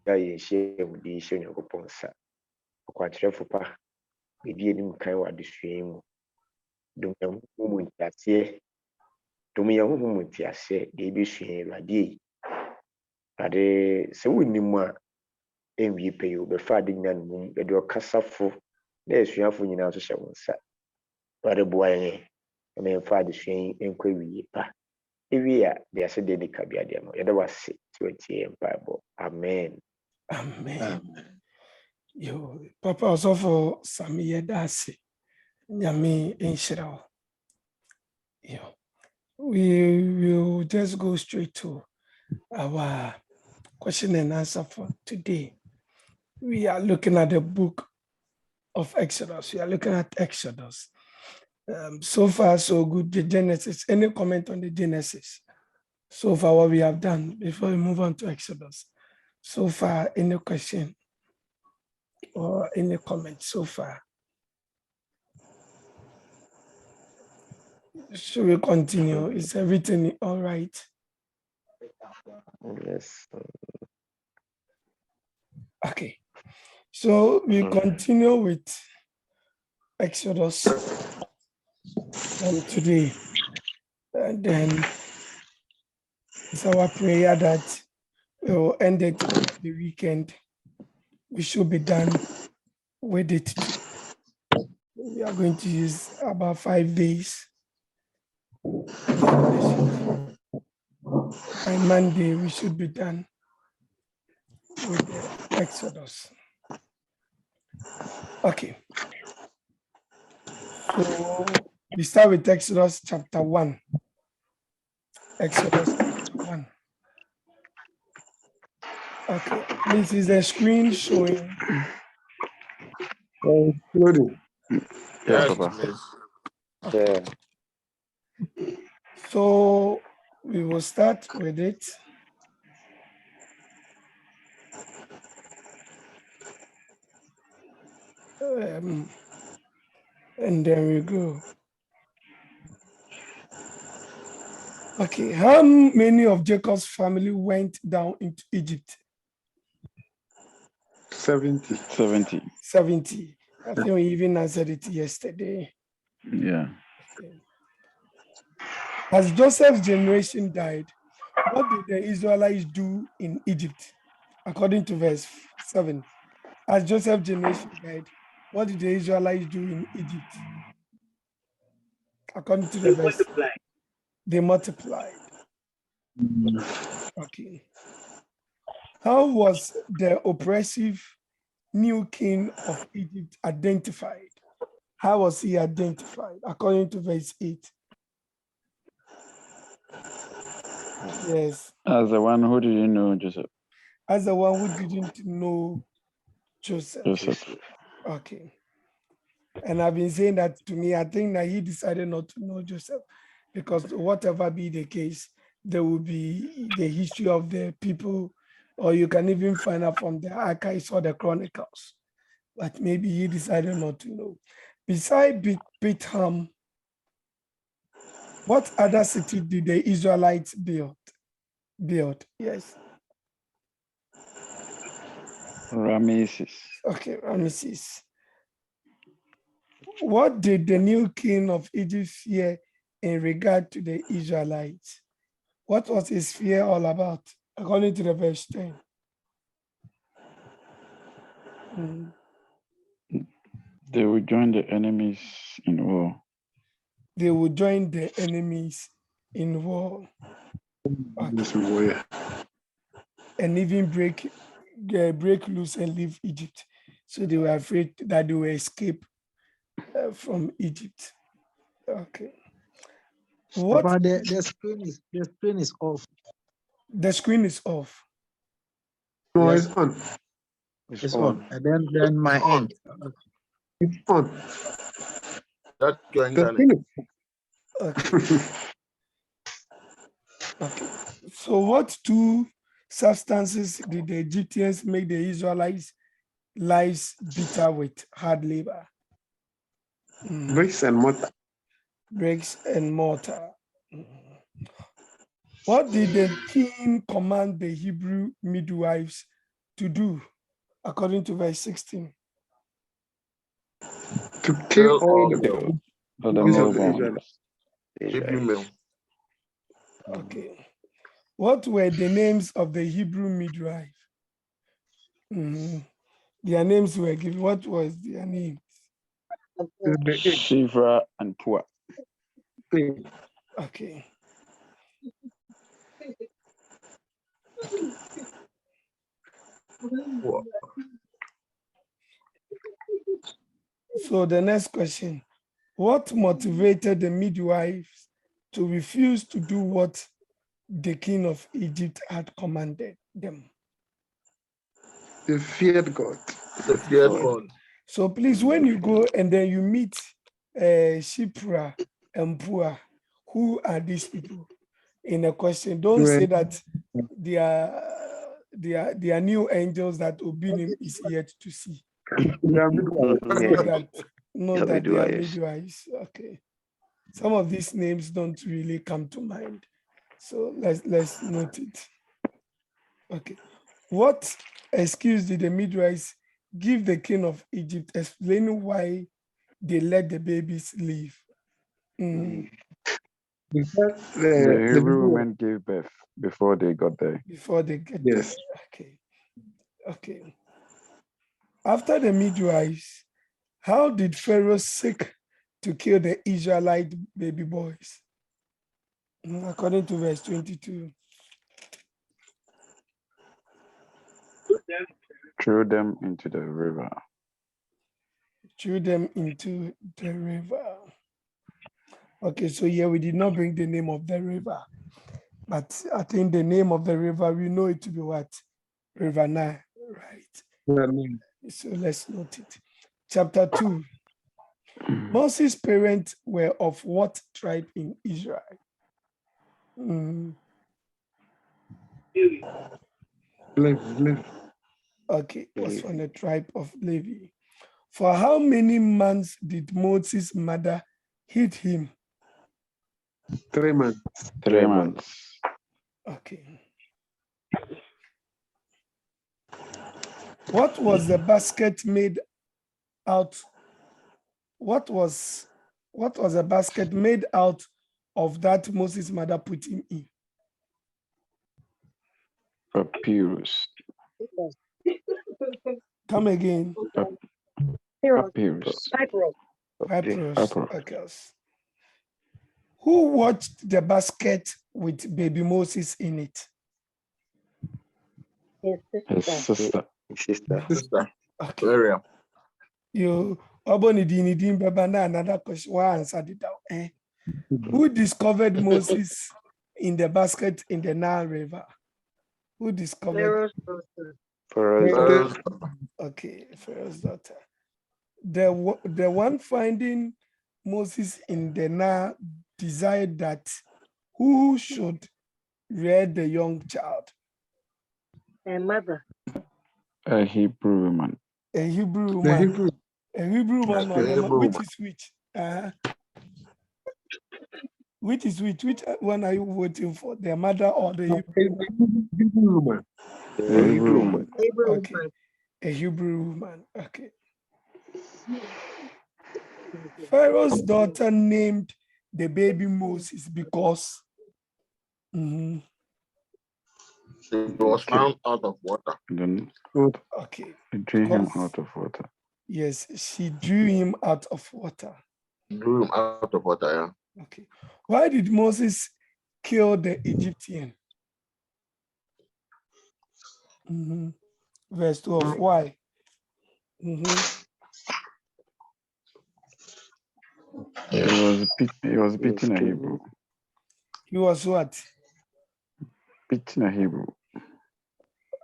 Guy, she would be showing upon sa. Quite careful, pa. Maybe any kind of the stream. Don't know whom that's here. To me, a woman, I say, they be shame a day. But so we need more. And we pay you before the young that your casa for. There's your phone out to show us. But a boy, I mean, father shame inquiry. If we are, they are said they can be a demo. It was 20 Bible. Amen. Amen. Yo, Papa also for Samia Dasi. Yami Inshirao. Yo. We will just go straight to our question and answer for today. We are looking at the book of Exodus. We are looking at Exodus. So far, so good. The Genesis. Any comment on the Genesis? So far, what we have done before we move on to Exodus. So far, any question or any comment so far? Should we continue? Is everything all right? Yes. Okay. So we continue with Exodus today. And then it's our prayer that we will end it the weekend. We should be done with it. We are going to use about 5 days. By Monday, we should be done with the Exodus. Okay. So we start with Exodus chapter 1. Exodus chapter 1. Okay, this is a screen showing. Yes, Papa. Yeah. So we will start with it. And then we go. Okay, how many of Jacob's family went down into Egypt? 70. 70. I think we even answered it yesterday. Yeah. Okay. As Joseph's generation died, what did the Israelites do in Egypt? According to verse 7. As Joseph's generation died, what did the Israelites do in Egypt? According to the verse, they multiplied. Okay. How was the oppressive new king of Egypt identified? How was he identified? According to verse 8. Yes. As the one who didn't know Joseph. As the one who didn't know Joseph. Okay. And I've been saying that to me, I think that he decided not to know Joseph because whatever be the case, there will be the history of the people, or you can even find out from the archives or the chronicles. But maybe he decided not to know. Besides Bethlehem, what other city did the Israelites build? Yes. Ramesses. Okay, Ramesses. What did the new king of Egypt fear in regard to the Israelites? What was his fear all about? According to the verse 10. They would join the enemies in war. They would join the enemies in war. Okay. And even break loose and leave Egypt. So they were afraid that they will escape from Egypt. Okay. What? Papa, the screen is off. The screen is off. No, Yes. it's on. It's on. And then my end. It's on. That's your internet. Okay. Okay. So what two substances did the Egyptians make the Israelites' lives bitter with hard labor? Bricks and mortar. bricks and mortar. What did the king command the Hebrew midwives to do, according to verse 16? To kill all the the babies of the newborns. Israelites. Hebrew male. Okay. What were the names of the Hebrew midwives? Their names were given. What was their name? Shivra and Pua. Okay. So the next question, what motivated the midwives to refuse to do what the king of Egypt had commanded them? They feared God. The feared God. So please, when you go and then you meet Shipra and Pua, who are these people? In a question, don't say that they are new angels that Obinim is yet to see. Know that they are midwives. Okay. Some of these names don't really come to mind. So let's note it. Okay. What excuse did the midwives give the king of Egypt, explaining why they let the babies live? Because The Hebrew women gave birth before they got there. Before they get there. Okay. Okay. After the midwives, how did Pharaoh seek to kill the Israelite baby boys? According to verse 22. Threw them into the river. Threw them into the river. Okay, so here we did not bring the name of the river, but I think the name of the river, we know it to be what? River Nile, right? So let's note it. Chapter 2. Moses' parents were of what tribe in Israel? Okay, was from the tribe of Levi. For how many months did Moses' mother hid him? 3 months. 3 months. Okay. What was the basket made out? What was a basket made out of that Moses' mother put him in? Papyrus. Come again. Papyrus. Papyrus. Okay. Who watched the basket with baby Moses in it? His sister. Okay. Area. You another question. Why answered it out? Who discovered Moses in the basket in the Nile River? Who discovered? Pharaoh's Okay, Pharaoh's daughter. The one finding Moses in the Nile desired that who should rear the young child? A mother. A Hebrew woman. A Hebrew woman. A Hebrew woman. Which is which? Which is which? Which one are you voting for? The mother or the Hebrew woman? A Hebrew woman. Okay. A Hebrew woman. Okay. Pharaoh's daughter named the baby Moses because It was found out of water. Then okay. they drew him out of water. Yes, she drew him out of water. Drew him out of water, yeah. Okay. Why did Moses kill the Egyptian? Verse 12. Why? He was beating a Hebrew. He was what? Beating a Hebrew.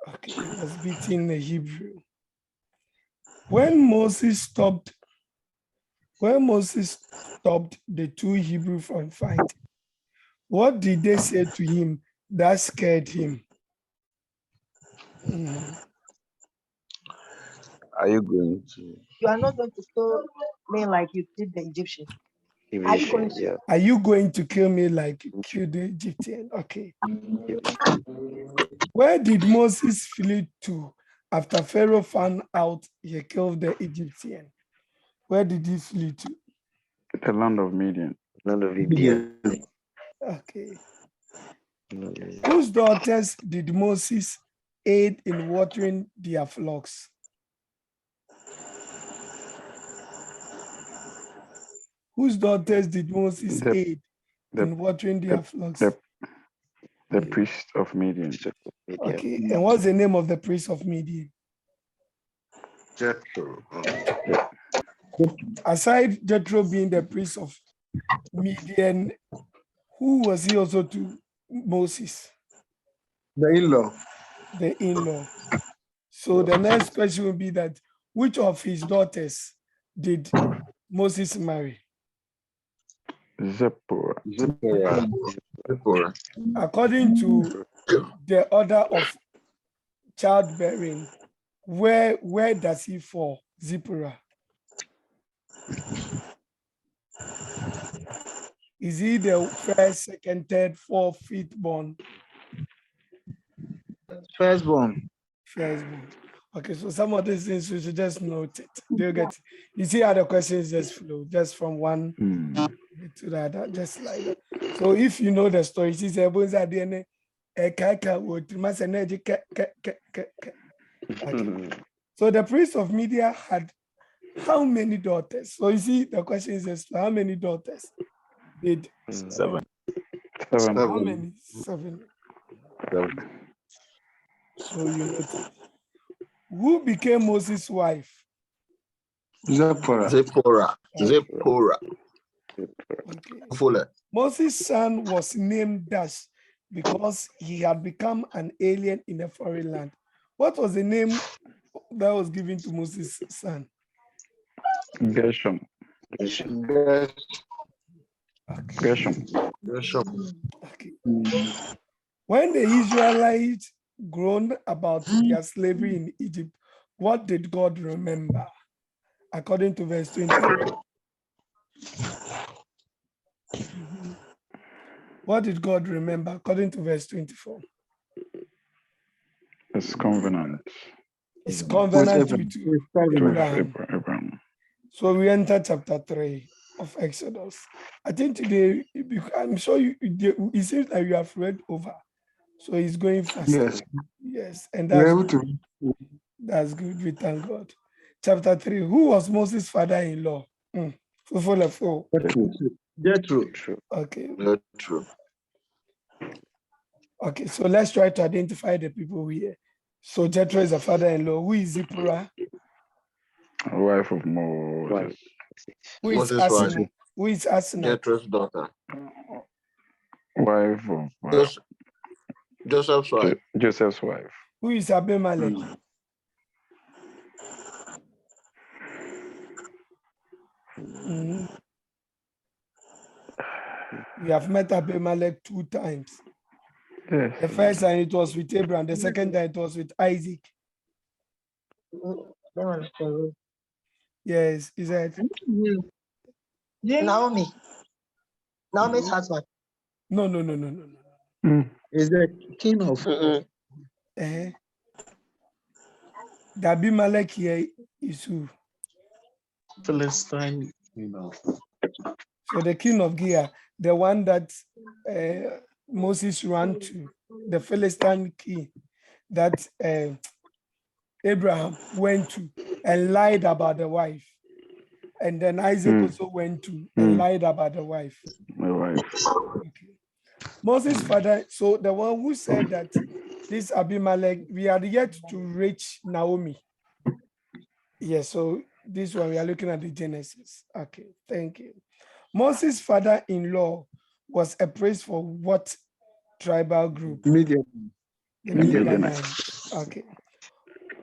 Okay, he was beating a Hebrew. When Moses stopped the two Hebrew from fighting, what did they say to him that scared him? Are you going to? You are not going to kill me like you did the Egyptian. Division, yeah. Are you going to kill me like you killed the Egyptian? Okay. Where did Moses flee to after Pharaoh found out he killed the Egyptian? Where did he flee to? The land of Midian. None of India. Okay. Whose daughters did Moses aid in watering their flocks? Whose daughters did Moses aid in watering their flocks? The priest of Midian. Okay, and what's the name of the priest of Midian? Jethro. Aside Jethro being the priest of Midian, who was he also to Moses? The in-law. The in-law. So the next question will be that which of his daughters did Moses marry? Zipporah. Zipporah. According to the order of childbearing, where does he fall? Zipporah. Is he the first, second, third, fourth, fifth born? Firstborn. Firstborn. Okay, so some of these things we should just note it. Do you get? You see how the questions just flow, just from one to the other, just like that. So if you know the story, she said, okay. So the priest of Midian had how many daughters? So you see, the question is just how many daughters did 7. How many? 7. So you notice. Who became Moses' wife? Zipporah. Zipporah. Zipporah. Okay. Fuller. Moses' son was named Dash because he had become an alien in a foreign land. What was the name that was given to Moses' son? Gershom. Okay. Gershom. Okay. When the Israelites groaned about their slavery in Egypt, what did God remember? According to verse 24. What did God remember? According to verse 24. His covenant. His covenant with Abraham. Abraham. So we enter chapter 3 of Exodus. I think today, I'm sure it seems like you have read over. So he's going fast. Yes. Yes, and We're that's able good. That's good. We thank God. Chapter 3. Who was Moses' father-in-law? Jethro. Okay. True. Okay, so let's try to identify the people here. So Jethro is a father-in-law. Who is Zipporah? Wife of Moses. Who is Moses' wife. Asenat? Who is Asenat? Jethro's daughter. Wife of Joseph's wife. Joseph's wife. Who is Abimelech? We have met Abimelech 2 times. Yes. The first time it was with Abraham. The second time it was with Isaac. Yes, is that Naomi's husband. No. Is the king of The Abimelech here is who? Philistine. So the king of Gilead, the one that Moses ran to, the Philistine king that Abraham went to and lied about the wife. And then Isaac also went to and lied about the wife. My wife. Okay. Moses' father, so the one who said that this Abimelech, we are yet to reach Naomi. Yes, so this one we are looking at the Genesis. Okay, thank you. Moses' father-in-law was a priest for what tribal group? Midian. The Midianites. Okay.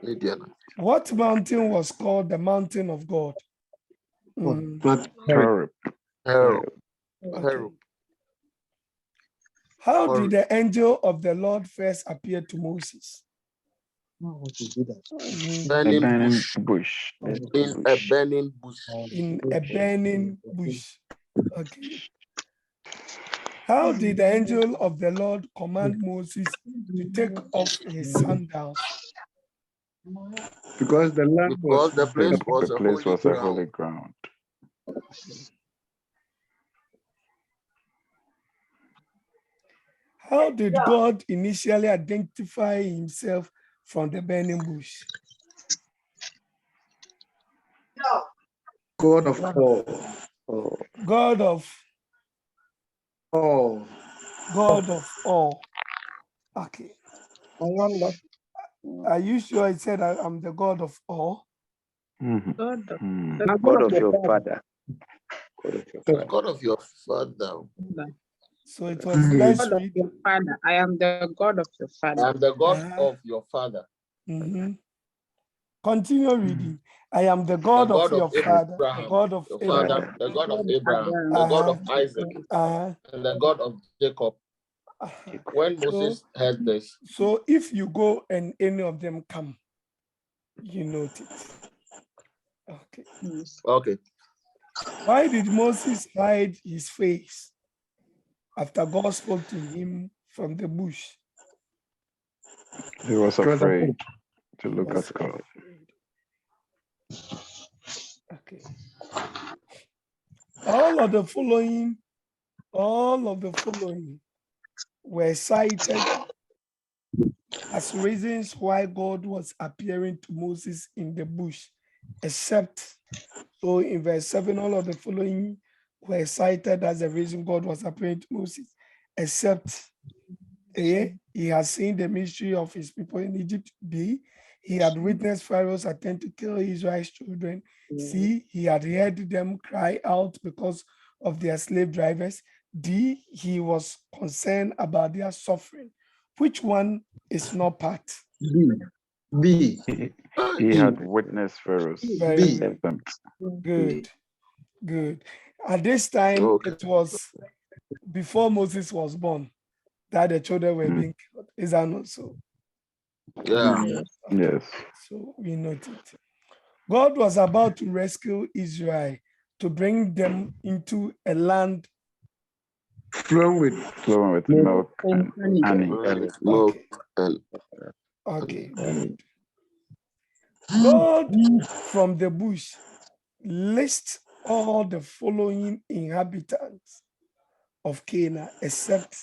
Midian. What mountain was called the mountain of God? Horeb. Okay. How did the angel of the Lord first appear to Moses? Burning bush. bush. In a burning bush. In a burning bush. Okay. How did the angel of the Lord command Moses to take off his sandals? Because the land was Because the place The was a place holy was a holy ground. ground. How did God initially identify himself from the burning bush? God of all. Oh, God of All. all. Okay. I wonder. Are you sure it said I'm the God of all? Mhm. God of Mm. the God of your father. God of your father. God of your father. Father. So it was, let's God of read. your father. I am the God of your I father. am the God Uh-huh. of your father. Continue reading. I am the God of your father, the Abraham, God of your Abraham. father, the God of Abraham, Abraham. the God of Isaac, Uh-huh. and the God of Jacob. Uh-huh. When Moses heard this, So if you go and any of them come, you note it. Okay. Yes. okay, Why did Moses hide his face after God spoke to him from the bush? He was Because afraid to He look was at God. afraid. Okay. All of the following were cited as reasons why God was appearing to Moses in the bush, except, so in verse 7, all of the following were cited as the reason God was appearing to Moses, except A, he has seen the mystery of his people in Egypt. B, he had witnessed Pharaoh's attempt to kill Israel's children. C, he had heard them cry out because of their slave drivers. D, he was concerned about their suffering. Which one is not part? B. He had witnessed Pharaoh's Very good. attempt. Good, good. At this time, Okay. it was before Moses was born that the children were being killed. Is that not so? Yeah. Yes. So we note it. God was about to rescue Israel to bring them into a land. Flowing with Milk and honey. Milk Okay, and okay, good. God from the bush lists all the following inhabitants of Canaan, except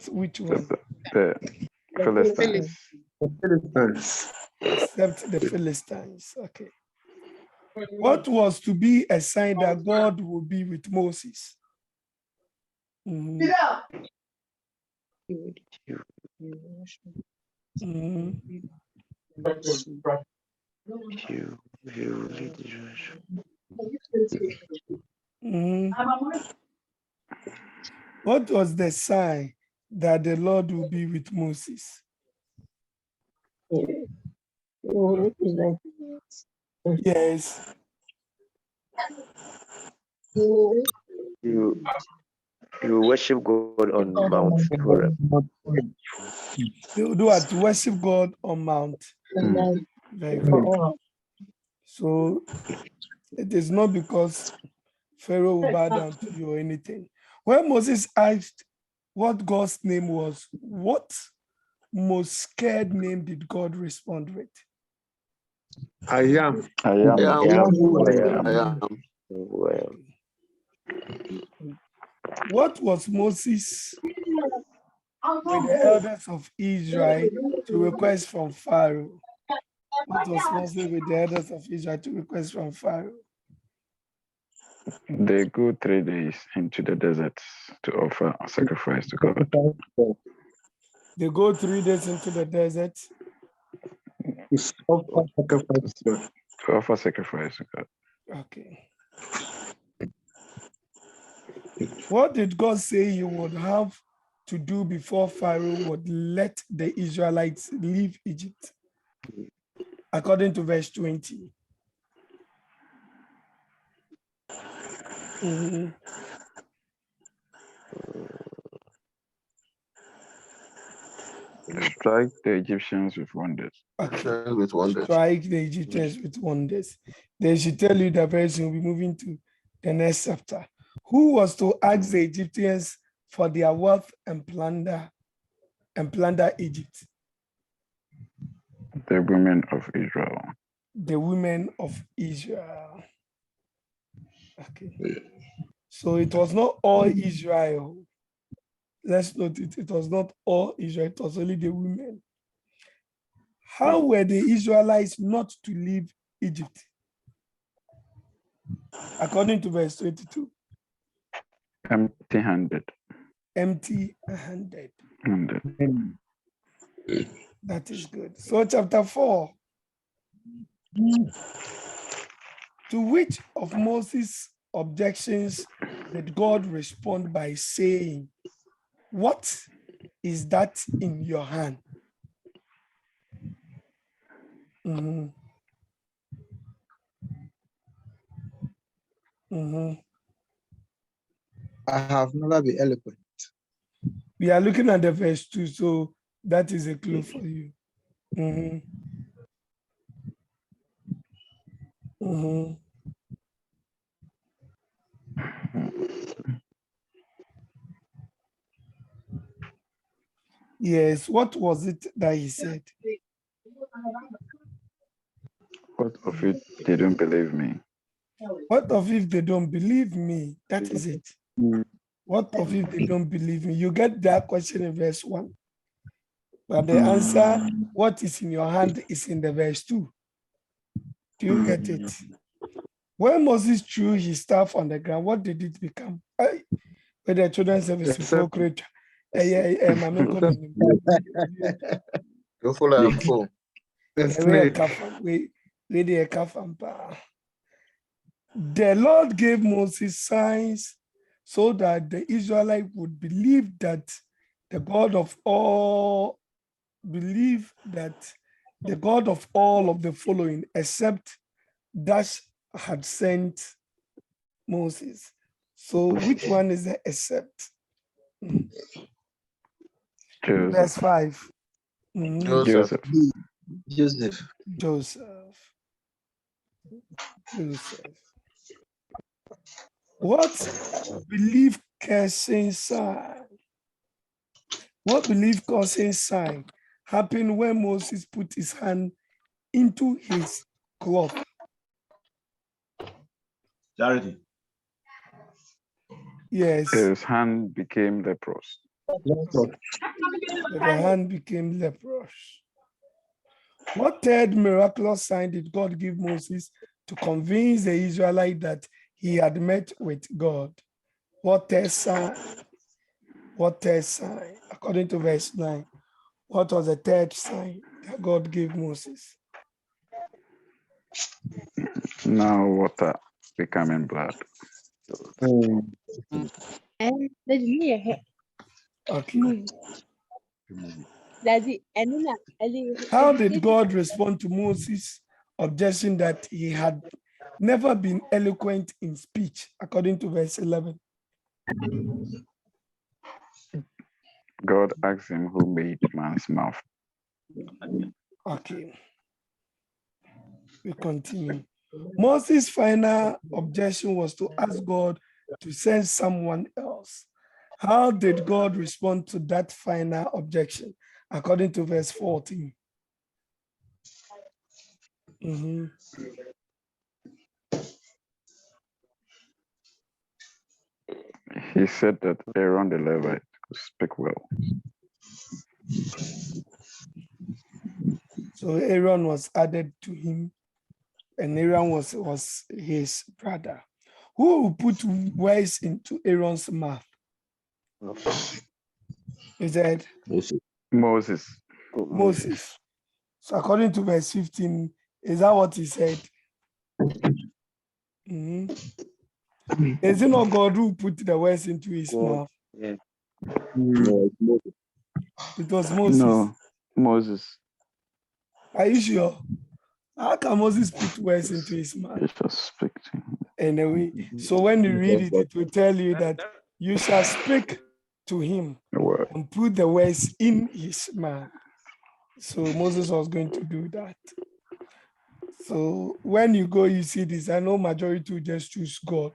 which one? The Philistines. Philistines. Except the Philistines. Okay. What was to be a sign that God would be with Moses? Mhm. Mhm. Mhm. What was the sign that the Lord will be with Moses? Yes. You worship God on Mount Horeb. They will do at worship God on Mount. Very good. So it is not because Pharaoh will bow down to you or anything. When Moses asked what God's name was, what most scared name did God respond with? I am. I am. I am. Well, What was Moses with the elders of Israel to request from Pharaoh? What was Moses with the elders of Israel to request from Pharaoh? They go 3 days into the desert to offer a sacrifice to God. They go 3 days into the desert. To offer sacrifice to God. Okay. What did God say he would have to do before Pharaoh would let the Israelites leave Egypt? According to verse 20. Mhm. Strike the Egyptians with wonders. Okay. With wonders. Strike the Egyptians with wonders. They should tell you that very soon we'll be moving to the next chapter. Who was to ask the Egyptians for their wealth and plunder Egypt? The women of Israel. The women of Israel. Okay. So it was not all Israel. Let's note it. It was not all Israel. It was only the women. How were the Israelites not to leave Egypt? According to verse 22. Empty-handed. Empty-handed. Handed. That is good. So chapter 4. To which of Moses' objections did God respond by saying, "What is that in your hand?" Mhm. Mhm. I have never been eloquent. We are looking at the verse 2, so that is a clue for you. Mhm. Mhm. Yes, what was it that he said? What of it they don't believe me? What of if they don't believe me? That is it. What of if they don't believe me? You get that question in verse 1. But the answer, what is in your hand, is in the verse 2. Do you get it? When Moses threw his staff on the ground, what did it become? With the children's service before creature. Go full and full. The Lord gave Moses signs so that the Israelite would believe that the God of all of the following, except that had sent Moses. So which one is the except? Verse 5. Joseph. Joseph. What belief causing sign? What belief causing sign happened when Moses put his hand into his cloth? Charity. Yes. His hand became leprous. The hand became leprous. What third miraculous sign did God give Moses to convince the Israelite that he had met with God? What third sign? What third sign? According to verse 9, what was the third sign that God gave Moses? Now water becoming blood. Okay. How did God respond to Moses' objection that he had never been eloquent in speech, according to verse 11? God asked him who made man's mouth. Okay. We continue. Moses' final objection was to ask God to send someone else. How did God respond to that final objection? According to verse 14. Mm-hmm. He said that Aaron the Levite could speak well. So Aaron was added to him, and Aaron was his brother. Who will put words into Aaron's mouth? He said, Moses. Moses. So according to verse 15, is that what he said? Mm-hmm. Is it not God who put the words into his mouth? Yeah. It was Moses. No, Moses. Are you sure? How can Moses put words into his mouth? He shall speak to him. Anyway, so when you read it, it will tell you that you shall speak to him The word. and put the words in his mouth. So Moses was going to do that. So when you go, you see this. I know majority will just choose God.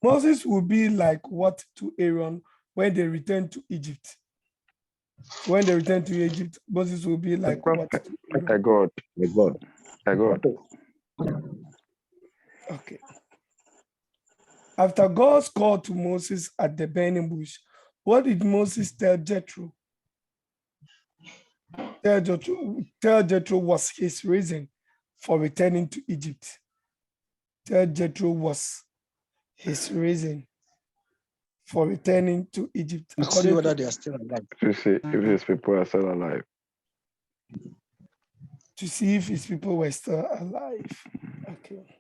Moses will be like what to Aaron when they return to Egypt. So when they return to Egypt, Moses will be like what to Aaron. A God. The God. A God. Okay. After God's call to Moses at the burning bush, what did Moses tell Jethro? Tell Jethro was his reason for returning to Egypt. Tell Jethro was his reason for returning to Egypt. To see whether they are still alive. To see if his people are still alive. To see if his people were still alive. Okay.